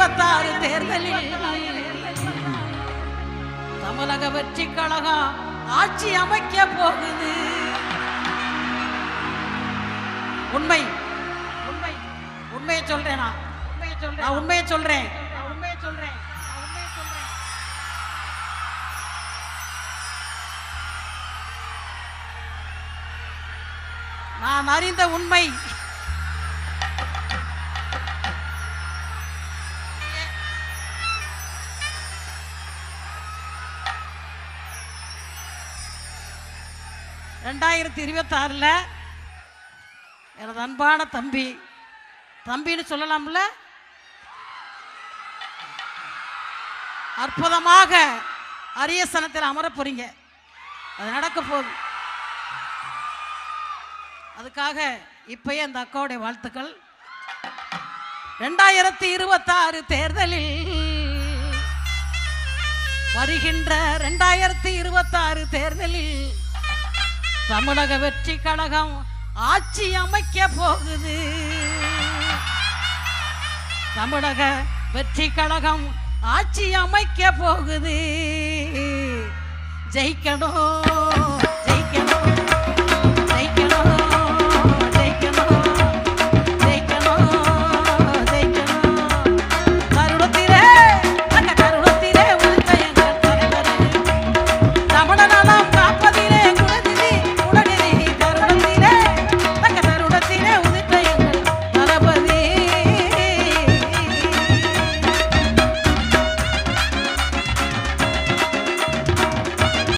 2026 தேர்தலில் தமிழக வெற்றி கழகம் ஆட்சி அமைக்க போகுது. உண்மையை சொல்றேன். நான் உண்மையை சொல்றேன். நான் அறிந்த உண்மை. (2026) எனது அன்பான தம்பின்னு சொல்லலாம்ல, அற்புதமாக அரியசனத்தில் அமர போறீங்க. அது நடக்க போகுது. அதுக்காக இப்பயே அந்த அக்காவுடைய வாழ்த்துக்கள். 2026 தேர்தலில் வருகின்ற 2026 தேர்தலில் தமிழக வெற்றி கழகம் ஆட்சி அமைக்க போகுது. தமிழக வெற்றி கழகம் ஆட்சி அமைக்க போகுது. ஜெயிக்கணும்.